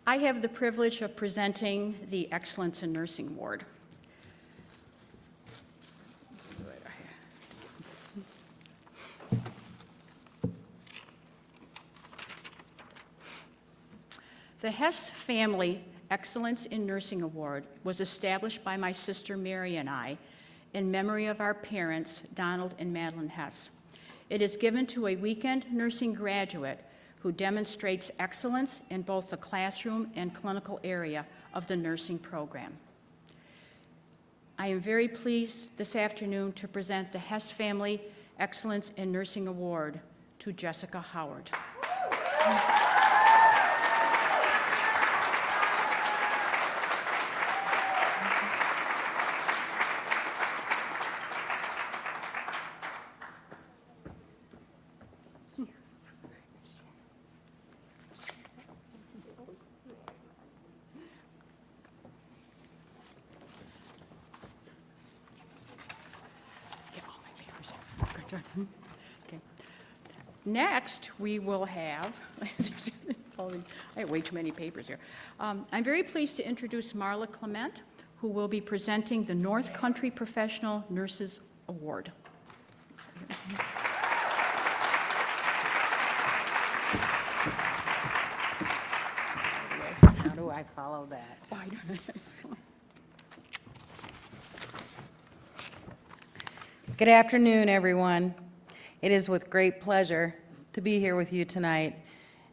I have the privilege of presenting the Excellence in Nursing Award. The Hess Family Excellence in Nursing Award was established by my sister Mary and I in memory of our parents, Donald and Madeline Hess. It is given to a weekend nursing graduate who demonstrates excellence in both the classroom and clinical area of the nursing program. I am very pleased this afternoon to present the Hess Family Excellence in Nursing Award to Jessica Howard. Okay. Next, we will have, I have way too many papers here. I'm very pleased to introduce Marla Clement, who will be presenting the North Country Professional Nurses Award. How do I follow that? Good afternoon, everyone. It is with great pleasure to be here with you tonight,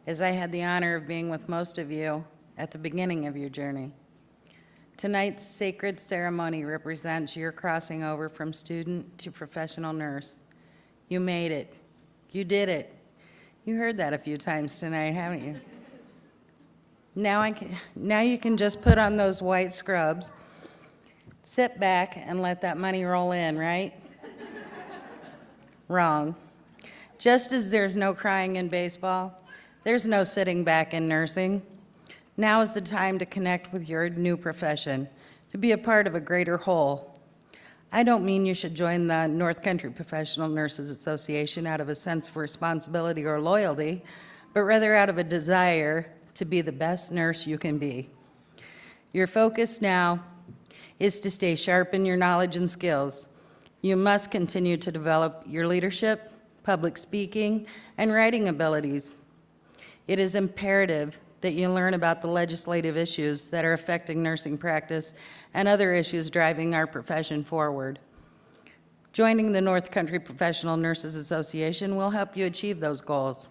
as I had the honor of being with most of you at the beginning of your journey. Tonight's sacred ceremony represents your crossing over from student to professional nurse. You made it. You did it. You heard that a few times tonight, haven't you? Now you can just put on those white scrubs, sit back, and let that money roll in, right? Wrong. Just as there's no crying in baseball, there's no sitting back in nursing. Now is the time to connect with your new profession, to be a part of a greater whole. I don't mean you should join the North Country Professional Nurses Association out of a sense of responsibility or loyalty, but rather out of a desire to be the best nurse you can be. Your focus now is to stay sharp in your knowledge and skills. You must continue to develop your leadership, public speaking, and writing abilities. It is imperative that you learn about the legislative issues that are affecting nursing practice and other issues driving our profession forward. Joining the North Country Professional Nurses Association will help you achieve those goals.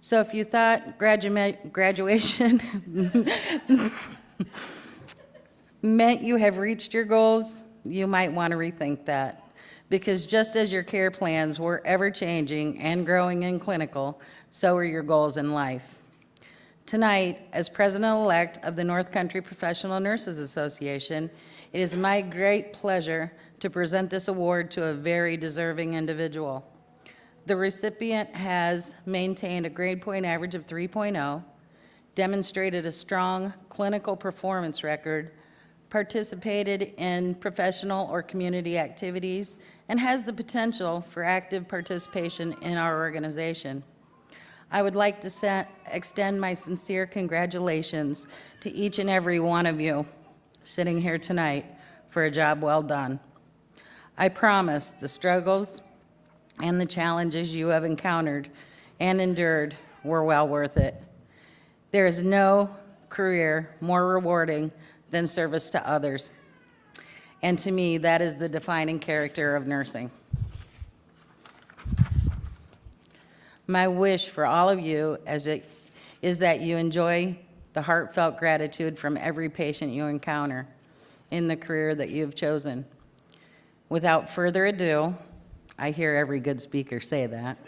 So if you thought graduation meant you have reached your goals, you might want to rethink that. Because just as your care plans were ever-changing and growing in clinical, so are your goals in life. Tonight, as president-elect of the North Country Professional Nurses Association, it is my great pleasure to present this award to a very deserving individual. The recipient has maintained a grade point average of 3.0, demonstrated a strong clinical performance record, participated in professional or community activities, and has the potential for active participation in our organization. I would like to extend my sincere congratulations to each and every one of you sitting here tonight for a job well done. I promise the struggles and the challenges you have encountered and endured were well worth it. There is no career more rewarding than service to others. And to me, that is the defining character of nursing. My wish for all of you is that you enjoy the heartfelt gratitude from every patient you encounter in the career that you've chosen. Without further ado, I hear every good speaker say that.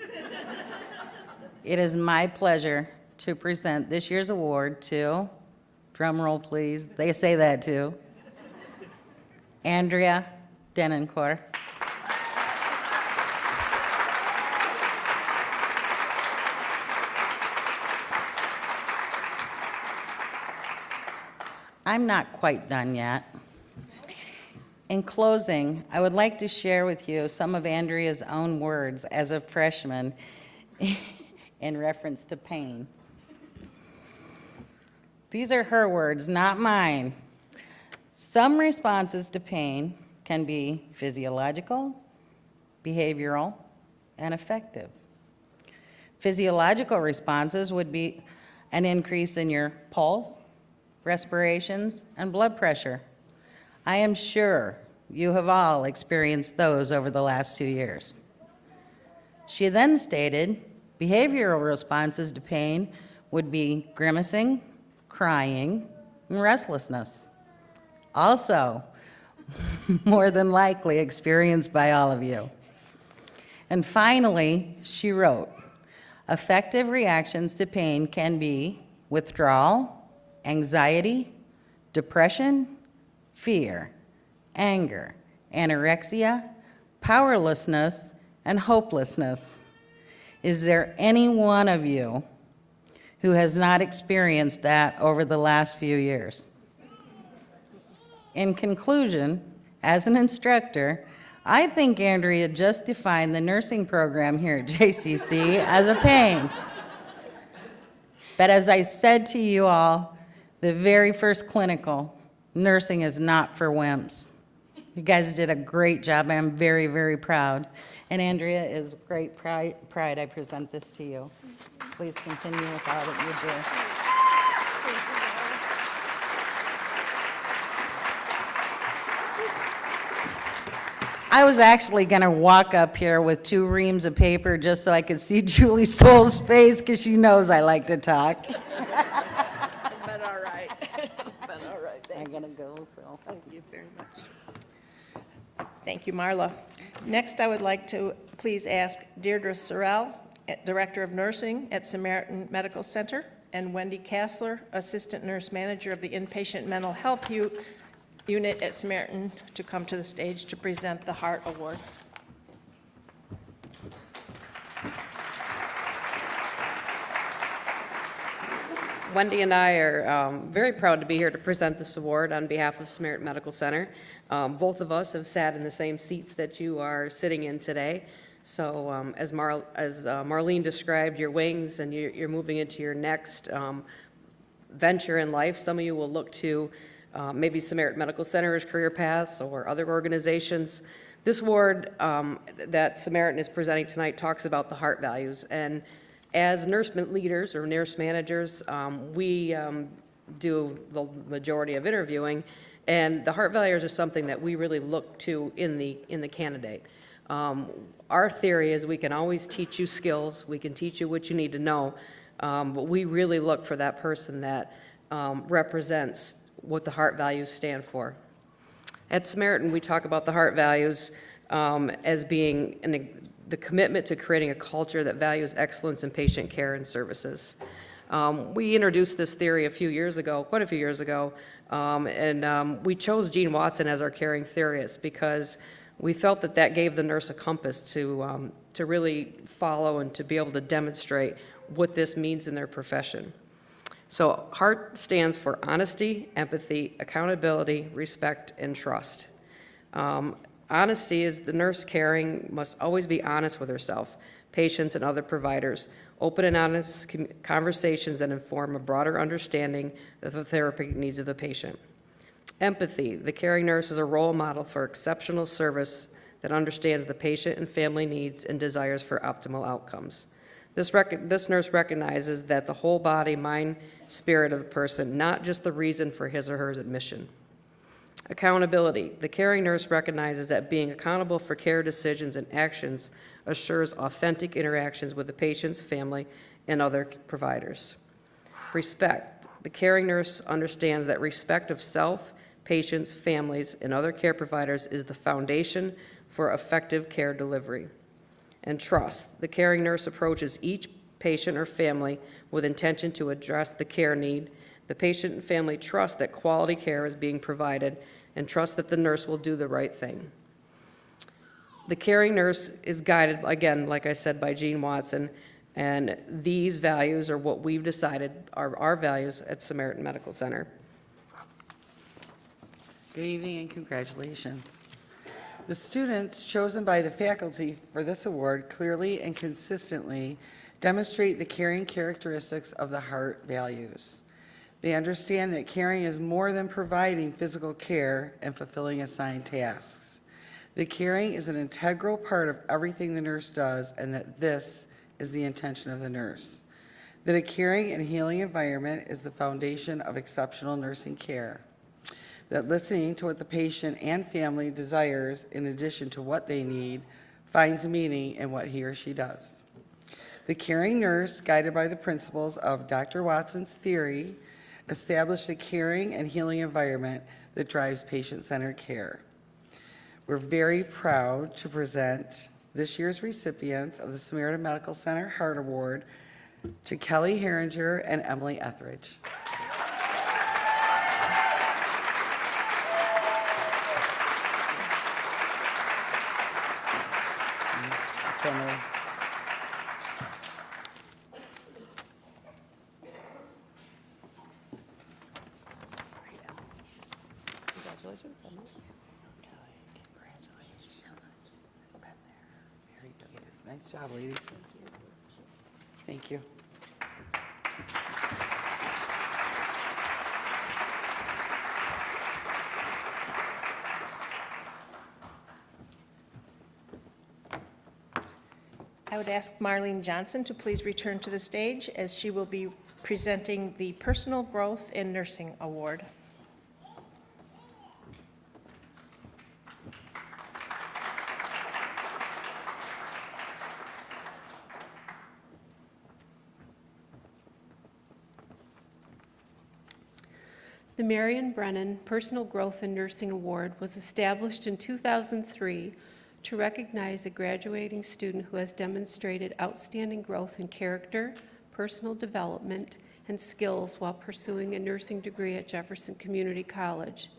It is my pleasure to present this year's award to, drum roll please, they say that too, Andrea Denoncourt. I'm not quite done yet. In closing, I would like to share with you some of Andrea's own words as a freshman in reference to pain. These are her words, not mine. Some responses to pain can be physiological, behavioral, and affective. Physiological responses would be an increase in your pulse, respirations, and blood pressure. I am sure you have all experienced those over the last 2 years. She then stated behavioral responses to pain would be grimacing, crying, and restlessness. Also, more than likely experienced by all of you. And finally, she wrote, affective reactions to pain can be withdrawal, anxiety, depression, fear, anger, anorexia, powerlessness, and hopelessness. Is there any one of you who has not experienced that over the last few years? In conclusion, as an instructor, I think Andrea just defined the nursing program here at JCC as a pain. But as I said to you all, the very first clinical, nursing is not for wimps. You guys did a great job. I'm very, very proud. And Andrea, it is great pride I present this to you. Please continue with all that you do. I was actually going to walk up here with 2 reams of paper just so I could see Julie Soul's face because she knows I like to talk. Been all right. Been all right. I'm going to go, Phil. Thank you very much. Thank you, Marla. Next, I would like to please ask Deirdre Sorrell, Director of Nursing at Samaritan Medical Center, and Wendy Kassler, Assistant Nurse Manager of the Inpatient Mental Health Unit at Samaritan, to come to the stage to present the Heart Award. Wendy and I are very proud to be here to present this award on behalf of Samaritan Medical Center. Both of us have sat in the same seats that you are sitting in today. So as Marlene described, your wings and you're moving into your next venture in life. Some of you will look to maybe Samaritan Medical Center's career paths or other organizations. This award that Samaritan is presenting tonight talks about the heart values. And as nurse leaders or nurse managers, we do the majority of interviewing, and the heart values are something that we really look to in the candidate. Our theory is we can always teach you skills, we can teach you what you need to know, but we really look for that person that represents what the heart values stand for. At Samaritan, we talk about the heart values as being the commitment to creating a culture that values excellence in patient care and services. We introduced this theory quite a few years ago, and we chose Gene Watson as our caring theorist because we felt that gave the nurse a compass to really follow and to be able to demonstrate what this means in their profession. So HEART stands for honesty, empathy, accountability, respect, and trust. Honesty is the nurse caring must always be honest with herself, patients, and other providers. Open and honest conversations that inform a broader understanding of the therapeutic needs of the patient. Empathy, the caring nurse is a role model for exceptional service that understands the patient and family needs and desires for optimal outcomes. This nurse recognizes that the whole body, mind, spirit of the person, not just the reason for his or her admission. Accountability. The caring nurse recognizes that being accountable for care decisions and actions assures authentic interactions with the patient's family and other providers. Respect. The caring nurse understands that respect of self, patients, families, and other care providers is the foundation for effective care delivery. And trust. The caring nurse approaches each patient or family with intention to address the care need. The patient and family trust that quality care is being provided and trust that the nurse will do the right thing. The caring nurse is guided, again, like I said, by Gene Watson, and these values are what we've decided are our values at Samaritan Medical Center. Good evening and congratulations. The students chosen by the faculty for this award clearly and consistently demonstrate the caring characteristics of the HEART values. They understand that caring is more than providing physical care and fulfilling assigned tasks. The caring is an integral part of everything the nurse does, and that this is the intention of the nurse. That a caring and healing environment is the foundation of exceptional nursing care. That listening to what the patient and family desires in addition to what they need finds meaning in what he or she does. The caring nurse, guided by the principles of Dr. Watson's theory, established a caring and healing environment that drives patient-centered care. We're very proud to present this year's recipients of the Samaritan Medical Center Heart Award to Kelly Herringer and Emily Etheridge. That's Emily. Congratulations. Very good. Nice job, ladies. Thank you. I would ask Marlene Johnson to please return to the stage as she will be presenting the Personal Growth in Nursing Award. The Marion Brennan Personal Growth in Nursing Award was established in 2003 to recognize a graduating student who has demonstrated outstanding growth in character, personal development, and skills while pursuing a nursing degree at Jefferson Community College.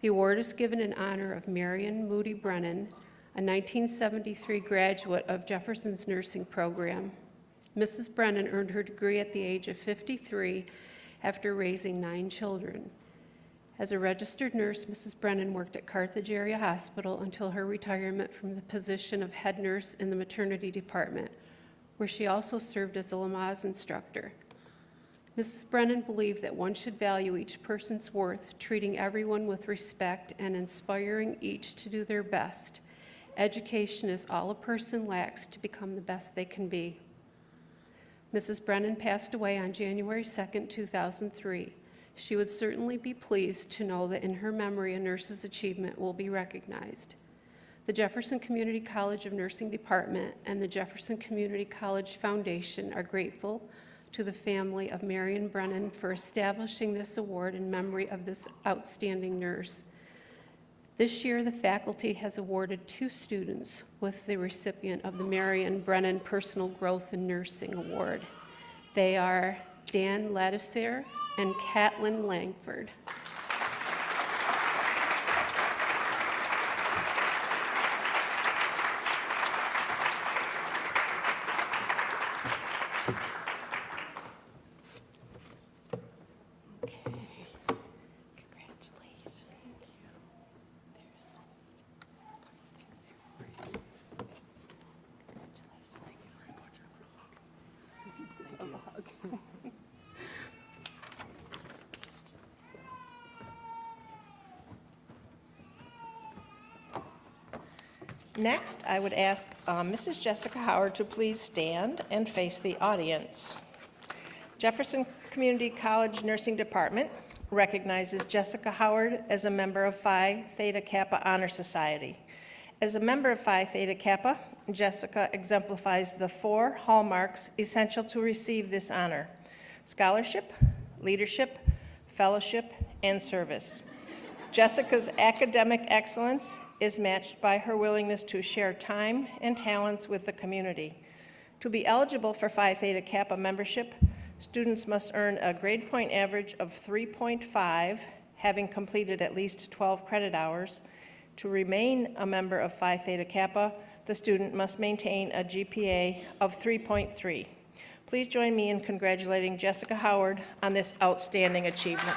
The award is given in honor of Marion Moody Brennan, a 1973 graduate of Jefferson's nursing program. Mrs. Brennan earned her degree at the age of 53 after raising 9 children. As a registered nurse, Mrs. Brennan worked at Carthage Area Hospital until her retirement from the position of head nurse in the maternity department, where she also served as a Lamaze instructor. Mrs. Brennan believed that one should value each person's worth, treating everyone with respect and inspiring each to do their best. Education is all a person lacks to become the best they can be. Mrs. Brennan passed away on January 2, 2003. She would certainly be pleased to know that in her memory a nurse's achievement will be recognized. The Jefferson Community College of Nursing Department and the Jefferson Community College Foundation are grateful to the family of Marion Brennan for establishing this award in memory of this outstanding nurse. This year, the faculty has awarded 2 students with the recipient of the Marion Brennan Personal Growth in Nursing Award. They are Dan Ladisser and Catlin Langford. Next, I would ask Mrs. Jessica Howard to please stand and face the audience. Jefferson Community College Nursing Department recognizes Jessica Howard as a member of Phi Theta Kappa Honor Society. As a member of Phi Theta Kappa, Jessica exemplifies the 4 hallmarks essential to receive this honor: scholarship, leadership, fellowship, and service. Jessica's academic excellence is matched by her willingness to share time and talents with the community. To be eligible for Phi Theta Kappa membership, students must earn a grade point average of 3.5, having completed at least 12 credit hours. To remain a member of Phi Theta Kappa, the student must maintain a GPA of 3.3. Please join me in congratulating Jessica Howard on this outstanding achievement.